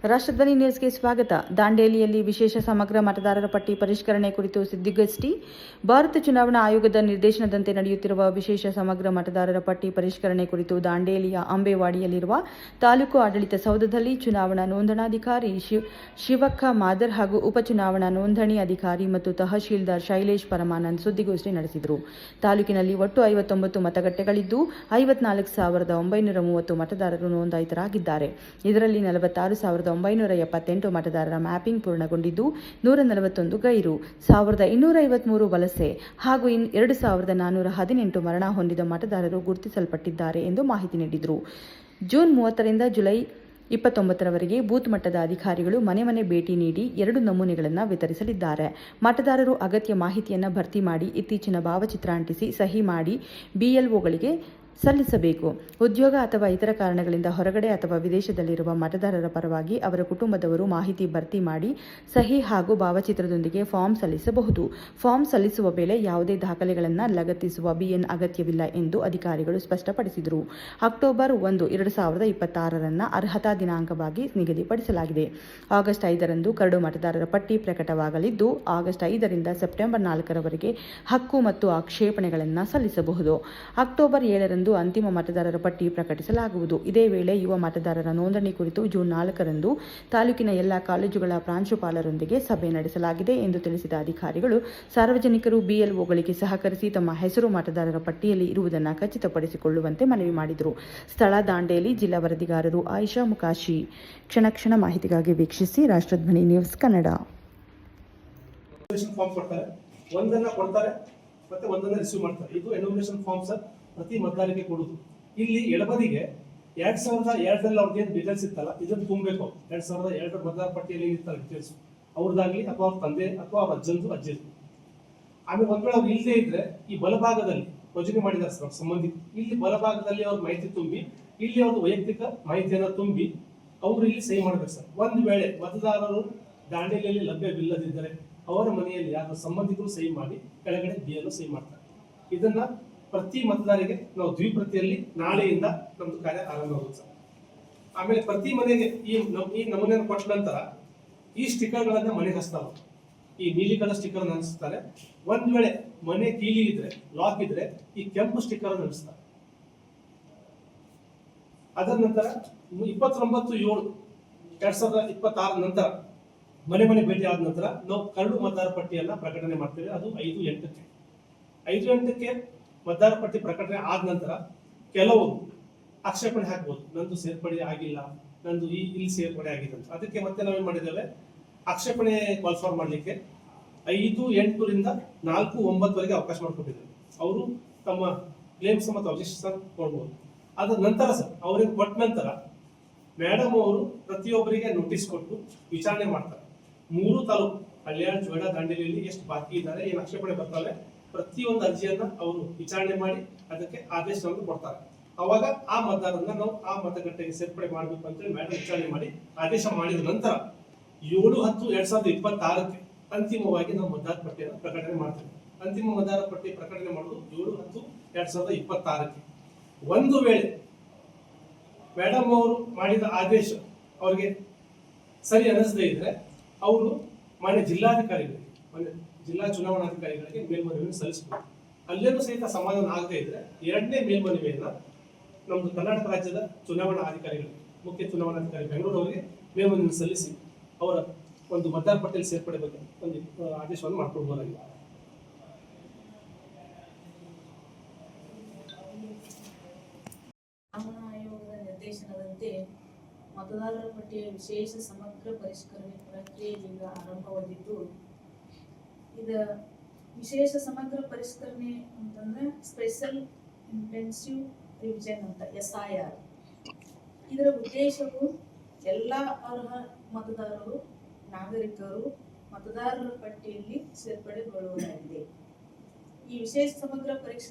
ರಾಷ್ಟ್ರಧ್ವನಿ ನ್ಯೂಸ್ಗೆ ಸ್ವಾಗತ. ದಾಂಡೇಲಿಯಲ್ಲಿ ವಿಶೇಷ ಸಮಗ್ರ ಮತದಾರರ ಪಟ್ಟಿ ಪರಿಷ್ಕರಣೆ ಕುರಿತು ಸುದ್ದಿಗೋಷ್ಠಿ. ಭಾರತ ಚುನಾವಣಾ ಆಯೋಗದ ನಿರ್ದೇಶನದಂತೆ ನಡೆಯುತ್ತಿರುವ ವಿಶೇಷ ಸಮಗ್ರ ಮತದಾರರ ಪಟ್ಟಿ ಪರಿಷ್ಕರಣೆ ಕುರಿತು ದಾಂಡೇಲಿಯ ಅಂಬೇವಾಡಿಯಲ್ಲಿರುವ ತಾಲೂಕು ಆಡಳಿತ ಸೌಧದಲ್ಲಿ ಚುನಾವಣಾ ನೋಂದಣಾಧಿಕಾರಿ ಶಿವಕ್ಕ ಮಾದರ್ ಹಾಗೂ ಉಪಚುನಾವಣಾ ನೋಂದಣಿ ಅಧಿಕಾರಿ ಮತ್ತು ತಹಶೀಲ್ದಾರ್ ಶೈಲೇಶ್ ಪರಮಾನಂದ್ ಸುದ್ದಿಗೋಷ್ಠಿ ನಡೆಸಿದರು. ತಾಲೂಕಿನಲ್ಲಿ ಒಟ್ಟು 59 ಮತಗಟ್ಟೆಗಳಿದ್ದು 54,930 ಮತದಾರರು ನೋಂದಾಯಿತರಾಗಿದ್ದಾರೆ. ಇದರಲ್ಲಿ 46,978 ಮತದಾರರ ಮ್ಯಾಪಿಂಗ್ ಪೂರ್ಣಗೊಂಡಿದ್ದು 141 ಗೈರು, 1,253 ವಲಸೆ ಹಾಗೂ 2,418 ಮರಣ ಹೊಂದಿದ ಮತದಾರರು ಗುರುತಿಸಲ್ಪಟ್ಟಿದ್ದಾರೆ ಎಂದು ಮಾಹಿತಿ ನೀಡಿದರು. ಜೂನ್ 30ರಿಂದ ಜುಲೈ 29ರವರೆಗೆ ಬೂತ್ ಮಟ್ಟದ ಅಧಿಕಾರಿಗಳು ಮನೆ ಮನೆ ಭೇಟಿ ನೀಡಿ 2 ನಮೂನೆಗಳನ್ನು ವಿತರಿಸಲಿದ್ದಾರೆ. ಮತದಾರರು ಅಗತ್ಯ ಮಾಹಿತಿಯನ್ನು ಭರ್ತಿ ಮಾಡಿ ಇತ್ತೀಚಿನ ಭಾವಚಿತ್ರ ಅಂಟಿಸಿ ಸಹಿ ಮಾಡಿ ಬಿಎಲ್ಒಗಳಿಗೆ ಸಲ್ಲಿಸಬೇಕು. ಉದ್ಯೋಗ ಅಥವಾ ಇತರ ಕಾರಣಗಳಿಂದ ಹೊರಗಡೆ ಅಥವಾ ವಿದೇಶದಲ್ಲಿರುವ ಮತದಾರರ ಪರವಾಗಿ ಅವರ ಕುಟುಂಬದವರು ಮಾಹಿತಿ ಭರ್ತಿ ಮಾಡಿ ಸಹಿ ಹಾಗೂ ಭಾವಚಿತ್ರದೊಂದಿಗೆ ಫಾರ್ಮ್ ಸಲ್ಲಿಸಬಹುದು. ಫಾರ್ಮ್ ಸಲ್ಲಿಸುವ ವೇಳೆ ಯಾವುದೇ ದಾಖಲೆಗಳನ್ನು ಲಗತ್ತಿಸುವ ಬಿಎನ್ ಅಗತ್ಯವಿಲ್ಲ ಎಂದು ಅಧಿಕಾರಿಗಳು ಸ್ಪಷ್ಟಪಡಿಸಿದರು. ಅಕ್ಟೋಬರ್ 1, 2026 ಅರ್ಹತಾ ದಿನಾಂಕವಾಗಿ ನಿಗದಿಪಡಿಸಲಾಗಿದೆ. ಆಗಸ್ಟ್ 5ರಂದು ಕರಡು ಮತದಾರರ ಪಟ್ಟಿ ಪ್ರಕಟವಾಗಲಿದ್ದು, ಆಗಸ್ಟ್ 5ರಿಂದ ಸೆಪ್ಟೆಂಬರ್ 4ರವರೆಗೆ ಹಕ್ಕು ಮತ್ತು ಆಕ್ಷೇಪಣೆಗಳನ್ನು ಸಲ್ಲಿಸಬಹುದು. ಅಕ್ಟೋಬರ್ 7ರಂದು ಅಂತಿಮ ಮತದಾರರ ಪಟ್ಟಿ ಪ್ರಕಟಿಸಲಾಗುವುದು. ಇದೇ ವೇಳೆ ಯುವ ಮತದಾರರ ನೋಂದಣಿ ಕುರಿತು ಜೂನ್ 4ರಂದು ತಾಲೂಕಿನ ಎಲ್ಲ ಕಾಲೇಜುಗಳ ಪ್ರಾಂಶುಪಾಲರೊಂದಿಗೆ ಸಭೆ ನಡೆಸಲಾಗಿದೆ ಎಂದು ತಿಳಿಸಿದ ಅಧಿಕಾರಿಗಳು, ಸಾರ್ವಜನಿಕರು ಬಿಎಲ್ಒಗಳಿಗೆ ಸಹಕರಿಸಿ ತಮ್ಮ ಹೆಸರು ಮತದಾರರ ಪಟ್ಟಿಯಲ್ಲಿ ಇರುವುದನ್ನು ಖಚಿತಪಡಿಸಿಕೊಳ್ಳುವಂತೆ ಮನವಿ ಮಾಡಿದರು. ಸ್ಥಳ ದಾಂಡೇಲಿ. ಜಿಲ್ಲಾ ವರದಿಗಾರರು ಆಯಿಷಾ ಮುಕಾಶಿ. ಕ್ಷಣ ಮಾಹಿತಿಗಾಗಿ ವೀಕ್ಷಿಸಿ ರಾಷ್ಟ್ರಧ್ವನಿ ನ್ಯೂಸ್ ಕನ್ನಡ. ಒಂದನ್ನ ಕೊಡ್ತಾರೆ ಮತ್ತೆ ಒಂದನ್ನ ರಿಸೀವ್ ಮಾಡ್ತಾರೆ. ಇದು ಎನ್ಯುಮರೇಷನ್ ಫಾರ್ಮ್ ಸರ್, ಪ್ರತಿ ಮತದಾರರಿಗೆ ಕೊಡುದು. ಇಲ್ಲಿ ಎಡಬದಿಗೆ 2002ರಲ್ಲಿ ಅವ್ರದ್ದು ಏನು ಡೀಟೇಲ್ಸ್ ಇತ್ತಲ್ಲ, ಇದನ್ನು ತುಂಬಬೇಕು. 2002 ಮತದಾರ ಪಟ್ಟಿಯಲ್ಲಿ ಇರ್ತಾರೆ ಡೀಟೇಲ್ಸ್, ಅವ್ರದ್ದಾಗ್ಲಿ ಅಥವಾ ಅವ್ರ ತಂದೆ ಅಥವಾ ಅವ್ರ ಅಜ್ಜಿ. ಆಮೇಲೆ ಒಂದ್ ವೇಳೆ ಅವ್ರು ಇಲ್ಲದೆ ಇದ್ರೆ ಈ ಬಲಭಾಗದಲ್ಲಿ ಯೋಜನೆ ಮಾಡಿದ್ದಾರೆ ಸರ್ ಸಂಬಂಧಿ, ಇಲ್ಲಿ ಬಲಭಾಗದಲ್ಲಿ ಅವ್ರ ಮಾಹಿತಿ ತುಂಬಿ, ಇಲ್ಲಿ ಅವ್ರದ್ದು ವೈಯಕ್ತಿಕ ಮಾಹಿತಿಯನ್ನ ತುಂಬಿ ಅವ್ರು ಇಲ್ಲಿ ಸಹಿ ಮಾಡ್ಬೇಕು ಸರ್. ಒಂದ್ ವೇಳೆ ಮತದಾರರು ದಾಂಡೇಲಿಯಲ್ಲಿ ಲಭ್ಯವಿಲ್ಲದಿದ್ದರೆ ಅವರ ಮನೆಯಲ್ಲಿ ಯಾರು ಸಂಬಂಧಿಕರು ಸಹಿ ಮಾಡಿ ಕೆಳಗಡೆ ಬಿಎಲ್ಒ ಸಹಿ ಮಾಡ್ತಾರೆ. ಇದನ್ನ ಪ್ರತಿ ಮತದಾರರಿಗೆ ನಾವು ದ್ವಿಪ್ರತಿಯಲ್ಲಿ ನಾಳೆಯಿಂದ ನಮ್ದು ಕಾರ್ಯ ಆರಂಭ ಆಗುತ್ತೆ ಸರ್. ಆಮೇಲೆ ಪ್ರತಿ ಮನೆಗೆ ಈ ನಮೂನೆಯನ್ನು ಕೊಟ್ಟ ನಂತರ ಈ ಸ್ಟಿಕ್ಕರ್ಗಳನ್ನ ಮನೆಗೆ ಹಚ್ತಾವ. ಈ ನೀಲಿ ಕಲರ್ ಸ್ಟಿಕ್ಕರ್ ಅನಿಸ್ತಾರೆ. ಒಂದ್ ವೇಳೆ ಮನೆ ಕೀಲಿ ಇದ್ರೆ, ಲಾಕ್ ಇದ್ರೆ ಈ ಕೆಂಪು ಸ್ಟಿಕ್ಕರ್ ಅನ್ನು ಅನಿಸ್ತಾರೆ. ಅದರ ನಂತರ 29/7/2026 ನಂತರ ಮನೆ ಭೇಟಿ ಆದ ನಂತರ ನಾವು ಕರಡು ಮತದಾರ ಪಟ್ಟಿಯನ್ನ ಪ್ರಕಟಣೆ ಮಾಡ್ತೇವೆ. ಅದು 5-8ಕ್ಕೆ ಮತದಾರ ಪಟ್ಟಿ ಪ್ರಕಟಣೆ ಆದ ನಂತರ ಕೆಲವು ಆಕ್ಷೇಪಣೆ ಹಾಕ್ಬೋದು, ನಂದು ಸೇರ್ಪಡೆ ಆಗಿಲ್ಲ, ನಂದು ಇಲ್ಲಿ ಸೇರ್ಪಡೆ ಆಗಿದೆ ಅಂತ. ಅದಕ್ಕೆ ಮತ್ತೆ ನಾವೇನ್ ಮಾಡಿದ್ದೇವೆ, ಆಕ್ಷೇಪಣೆ ಕಾಲ್ಫಾರ್ ಮಾಡ್ಲಿಕ್ಕೆ 5-8ರಿಂದ 4-9ವರೆಗೆ ಅವಕಾಶ ಮಾಡಿಕೊಟ್ಟಿದ್ದೇವೆ. ಅವರು ತಮ್ಮ ಕ್ಲೇಮ್ಸ್ ಮತ್ತು ಅಬ್ಜೆಕ್ಷನ್ ಕೊಡ್ಬೋದು. ಅದ ನಂತರ ಸರ್ ಅವ್ರಿಗೆ ಕೊಟ್ಟ ನಂತರ ಮೇಡಮ್ ಅವರು ಪ್ರತಿಯೊಬ್ಬರಿಗೆ ನೋಟಿಸ್ ಕೊಟ್ಟು ವಿಚಾರಣೆ ಮಾಡ್ತಾರೆ. 3 ತಾಲೂಕು ಕಲ್ಯಾಣ, ಜೋಡ, ದಾಂಡೇಲಿಯಲ್ಲಿ ಎಷ್ಟು ಬಾಕಿ ಇದ್ದಾರೆ, ಏನು ಆಕ್ಷೇಪಣೆ ಬರ್ತಾವೆ, ಪ್ರತಿಯೊಂದು ಅರ್ಜಿಯನ್ನ ಅವರು ವಿಚಾರಣೆ ಮಾಡಿ ಅದಕ್ಕೆ ಆದೇಶವನ್ನು ಕೊಡ್ತಾರೆ. ಅವಾಗ ಆ ಮತದಾರರನ್ನ ನಾವು ಆ ಮತಗಟ್ಟೆಗೆ ಸೇರ್ಪಡೆ ಮಾಡಬೇಕು ಅಂತೇಳಿ ಮೇಡಮ್ ವಿಚಾರಣೆ ಮಾಡಿ ಆದೇಶ ಮಾಡಿದ ನಂತರ 7-10-2026 ಅಂತಿಮವಾಗಿ ನಾವು ಮತದಾರ ಪಟ್ಟಿಯನ್ನು ಪ್ರಕಟಣೆ ಮಾಡ್ತೇವೆ. ಅಂತಿಮ ಮತದಾರ ಪಟ್ಟಿ ಪ್ರಕಟಣೆ ಮಾಡೋದು 7-10-2026. ಒಂದು ವೇಳೆ ಮೇಡಮ್ ಅವರು ಮಾಡಿದ ಆದೇಶ ಅವ್ರಿಗೆ ಸರಿ ಅನಿಸದೇ ಇದ್ರೆ ಅವರು ಮಾನ್ಯ ಜಿಲ್ಲಾಧಿಕಾರಿಗಳಿಗೆ, ಜಿಲ್ಲಾ ಚುನಾವಣಾಧಿಕಾರಿಗಳಿಗೆ ಮೇಲ್ಮನವಿಯನ್ನು ಸಲ್ಲಿಸಬಹುದು. ಅಲ್ಲೇನೂ ಸಹಿತ ಸಮಾಧಾನ ಆಗದೆ ಇದ್ರೆ 2ನೇ ಮೇಲ್ಮನವಿಯನ್ನ ನಮ್ದು ಕರ್ನಾಟಕ ರಾಜ್ಯದ ಚುನಾವಣಾ ಅಧಿಕಾರಿಗಳಿಗೆ, ಮುಖ್ಯ ಚುನಾವಣಾಧಿಕಾರಿ ಬೆಂಗಳೂರು ಅವರಿಗೆ ಮೇಲ್ಮನವಿಯನ್ನು ಸಲ್ಲಿಸಿ ಅವರ ಒಂದು ಮತದಾರ ಪಟ್ಟಿಯಲ್ಲಿ ಸೇರ್ಪಡೆ ಬಗ್ಗೆ ಒಂದು ಆದೇಶವನ್ನು ಮಾಡಿಕೊಡ್ಬೋದಾಗಿದೆ. ಚುನಾವಣಾ ಆಯೋಗದ ನಿರ್ದೇಶನದಂತೆ ಮತದಾರರ ಪಟ್ಟಿಯ ವಿಶೇಷ ಸಮಗ್ರ ಪರಿಷ್ಕರಣೆ ಪ್ರಕ್ರಿಯೆ ಈಗ ಆರಂಭವಾಗಿದ್ದು, ಇದು ವಿಶೇಷ ಸಮಗ್ರ ಪರಿಷ್ಕರಣೆ ಅಂತಂದ್ರೆ ಸ್ಪೆಷಲ್ ಇಂಟೆನ್ಸಿವ್ ರಿವಿಷನ್ ಅಂತ SIR. ಇದರ ಉದ್ದೇಶವು ಎಲ್ಲ ಅರ್ಹ ಮತದಾರರು, ನಾಗರಿಕರು ಮತದಾರರ ಪಟ್ಟಿಯಲ್ಲಿ ಸೇರ್ಪಡೆಗೊಳ್ಳುವುದಾಗಿದೆ. ಈ ವಿಶೇಷ ಸಮಗ್ರ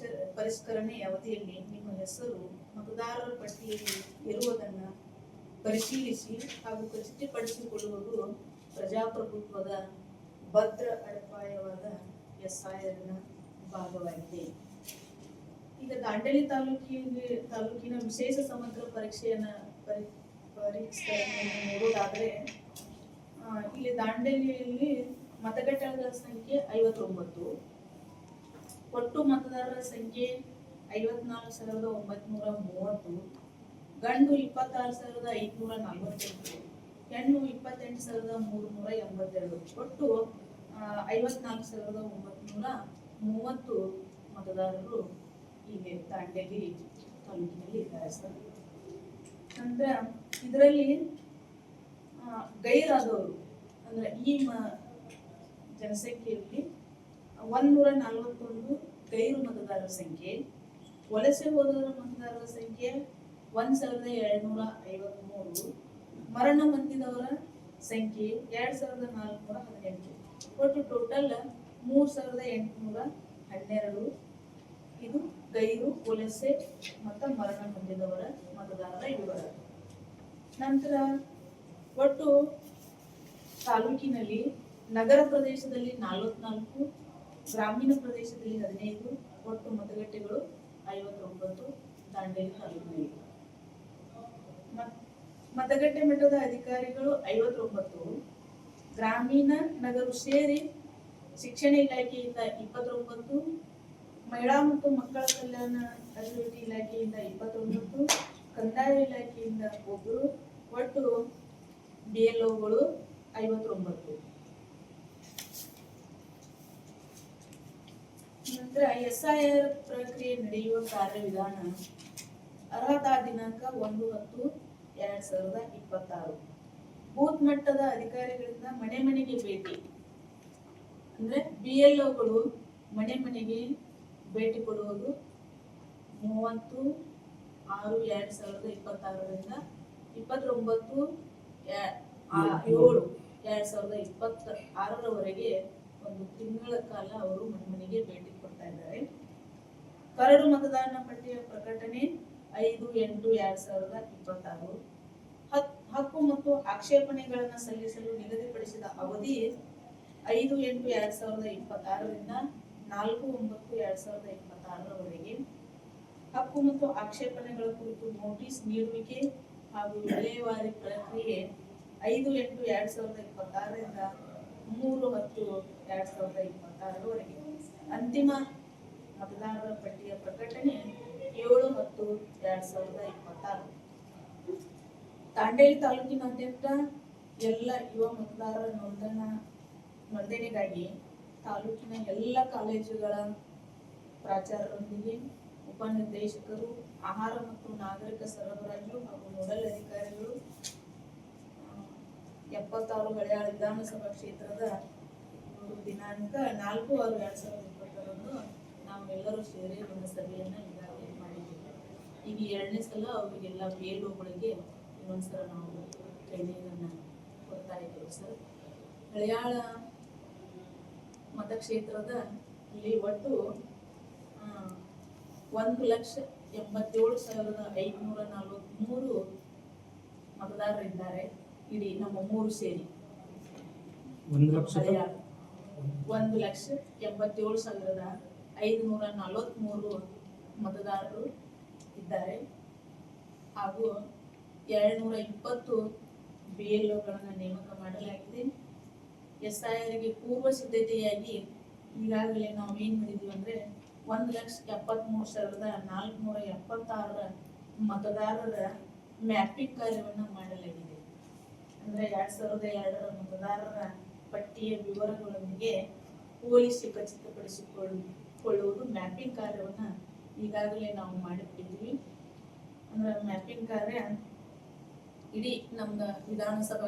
ಪರಿಷ್ಕರಣೆ ಅವಧಿಯಲ್ಲಿ ನಿಮ್ಮ ಹೆಸರು ಮತದಾರರ ಪಟ್ಟಿಯಲ್ಲಿ ಇರುವುದನ್ನು ಪರಿಶೀಲಿಸಿ ಹಾಗೂ ಖಚಿತಪಡಿಸಿಕೊಳ್ಳುವುದು ಪ್ರಜಾಪ್ರಭುತ್ವದ ಭದ್ರ ಅಡಿಪಾಯವಾದ SIRನ ಭಾಗವಾಗಿದೆ. ಈಗ ದಾಂಡೇಲಿ ತಾಲೂಕಿನ ವಿಶೇಷ ಸಮಗ್ರ ರೀಲ್ಸ್ಗಳಲ್ಲಿ ನೋಡೋದಾದ್ರೆ ಇಲ್ಲಿ ದಾಂಡೇಲಿಯಲ್ಲಿ ಮತಗಟ್ಟೆಗಳ ಸಂಖ್ಯೆ 59, ಒಟ್ಟು ಮತದಾರರ ಸಂಖ್ಯೆ 54,930, ಗಂಡು 26,548, ಹೆಣ್ಣು 28,382, ಒಟ್ಟು 54,930 ಮತದಾರರು ಇಲ್ಲಿ ದಾಂಡೇಲಿ ತಾಲೂಕಿನಲ್ಲಿ ಇದ್ದಾರೆ ಸರ್. ನಂತರ ಇದರಲ್ಲಿ ಗೈರಾದವರು ಅಂದ್ರೆ ಈ ಜನಸಂಖ್ಯೆಯಲ್ಲಿ 141 ಗೈರು ಮತದಾರರ ಸಂಖ್ಯೆ, ವಲಸೆ ಹೋದವರ ಮತದಾರರ ಸಂಖ್ಯೆ 1,253, ಮರಣ ಹೊಂದಿದವರ ಸಂಖ್ಯೆ 2,418, ಒಟ್ಟು ಟೋಟಲ್ 3,812. ಇದು ಗೈರು, ವಲಸೆ ಮತ್ತು ಮರಣ ಹೊಂದಿದವರ ಮತದಾರರ ವಿವರ. ನಂತರ ಒಟ್ಟು ತಾಲೂಕಿನಲ್ಲಿ ನಗರ ಪ್ರದೇಶದಲ್ಲಿ 44, ಗ್ರಾಮೀಣ ಪ್ರದೇಶದಲ್ಲಿ 15, ಒಟ್ಟು ಮತಗಟ್ಟೆಗಳು 59 ದಾಂಡೇಲಿ ತಾಲೂಕಿನಲ್ಲಿ. ಮತಗಟ್ಟೆ ಮಟ್ಟದ ಅಧಿಕಾರಿಗಳು 59, ಗ್ರಾಮೀಣ ನಗರ ಸೇರಿ ಶಿಕ್ಷಣ ಇಲಾಖೆಯಿಂದ 29, ಮಹಿಳಾ ಮತ್ತು ಮಕ್ಕಳ ಕಲ್ಯಾಣ ಅಭಿವೃದ್ಧಿ ಇಲಾಖೆಯಿಂದ 29, ಕಂದಾಯ ಇಲಾಖೆಯಿಂದ 1, ಒಟ್ಟು BLOಗಳು 59. ನಂತರ SIR ಪ್ರಕ್ರಿಯೆ ನಡೆಯುವ ಕಾರ್ಯವಿಧಾನ. ಅರ್ಹತಾ ದಿನಾಂಕ 1/10/2026. ಬೂತ್ ಮಟ್ಟದ ಅಧಿಕಾರಿಗಳಿಂದ ಮನೆ ಮನೆಗೆ ಭೇಟಿ ಅಂದ್ರೆ BLOಗಳು ಮನೆ ಮನೆಗೆ ಭೇಟಿ ಕೊಡುವುದು 30/6/2026ರಿಂದ 29/7/2026ರವರೆಗೆ ಒಂದು ತಿಂಗಳ ಕಾಲ ಅವರು ಮನೆ ಮನೆಗೆ ಭೇಟಿ ಕೊಡ್ತಾ ಇದ್ದಾರೆ. ಕರಡು ಮತದಾರನ ಪಟ್ಟಿಯ ಪ್ರಕಟಣೆ 5/8/2026. ಹಕ್ಕು ಮತ್ತು ಆಕ್ಷೇಪಣೆಗಳನ್ನು ಸಲ್ಲಿಸಲು ನಿಗದಿಪಡಿಸಿದ ಅವಧಿ 5/8/2026ರಿಂದ 4/9/2026ರವರೆಗೆ. ಹಕ್ಕು ಮತ್ತು ಆಕ್ಷೇಪಣೆಗಳ ಕುರಿತು ನೋಟಿಸ್ ನೀಡುವಿಕೆ ಹಾಗೂ ವಿಲೇವಾರಿ ಪ್ರಕ್ರಿಯೆ 5/8/2026ರಿಂದ 3/10/2026ರವರೆಗೆ. ಅಂತಿಮ ಮತದಾರರ ಪಟ್ಟಿಯ ಪ್ರಕಟಣೆ 7/10/2026. ದಾಂಡೇಲಿ ತಾಲೂಕಿನಾದ್ಯಂತ ಎಲ್ಲ ಯುವ ಮತದಾರರ ನೋಂದಣಿಗಾಗಿ ತಾಲೂಕಿನ ಎಲ್ಲ ಕಾಲೇಜುಗಳ ಪ್ರಾಚಾರ್ಯರೊಂದಿಗೆ ಉಪನಿರ್ದೇಶಕರು, ಆಹಾರ ಮತ್ತು ನಾಗರಿಕ ಸರಬರಾಜು ಹಾಗೂ ನೋಡಲ್ ಅಧಿಕಾರಿಗಳು 76 ಹಳೆಯಾಳ ವಿಧಾನಸಭಾ ಕ್ಷೇತ್ರದ ದಿನಾಂಕ 4/6/2020ರಂದು ನಾವೆಲ್ಲರೂ ಸೇರಿ ಒಂದು ಸಭೆಯನ್ನ ಈಗಾಗಲೇ ಮಾಡಿದ್ದೇವೆ. ಈಗ 2ನೇ ಸಲ ಅವರಿಗೆಲ್ಲ BLOಗಳಿಗೆ ಇನ್ನೊಂದ್ಸಲ ನಾವು ಟ್ರೈನಿಂಗ್ ಅನ್ನ ಕೊಡ್ತಾ ಇದ್ದೇವೆ ಸರ್. ಹಳೆಯಾಳ ಮತಕ್ಷೇತ್ರದ ಇಲ್ಲಿ ಒಟ್ಟು 1,87,543 ಮತದಾರರಿದ್ದಾರೆ. ಇಡೀ ನಮ್ಮ 3 ಸೇರಿ 1,87,543 ಮತದಾರರು ಇದ್ದಾರೆ. ಹಾಗೂ 220 BLOಗಳನ್ನು ನೇಮಕ ಮಾಡಲಾಗಿದೆ. SIRಗೆ ಪೂರ್ವ ಸಿದ್ಧತೆಯಾಗಿ ಈಗಾಗಲೇ ನಾವು ಏನ್ ಮಾಡಿದ್ವಿ ಅಂದ್ರೆ 1,73,476 ಮತದಾರರ ಮ್ಯಾಪಿಂಗ್ ಕಾರ್ಯವನ್ನು ಮಾಡಲಾಗಿದೆ. ಅಂದ್ರೆ 2002ರ ಮತದಾರರ ಪಟ್ಟಿಯ ವಿವರಗಳೊಂದಿಗೆ ಹೋಲಿಸಿ ಖಚಿತಪಡಿಸಿಕೊಳ್ಳುವುದು ಮ್ಯಾಪಿಂಗ್ ಕಾರ್ಯವನ್ನ ಈಗಾಗಲೇ ನಾವು ಮಾಡಿಬಿಟ್ಟಿದ್ವಿ. ಅಂದ್ರೆ ಮ್ಯಾಪಿಂಗ್ ಕಾರ್ಯ ಇಡೀ ನಮ್ದ ವಿಧಾನಸಭಾ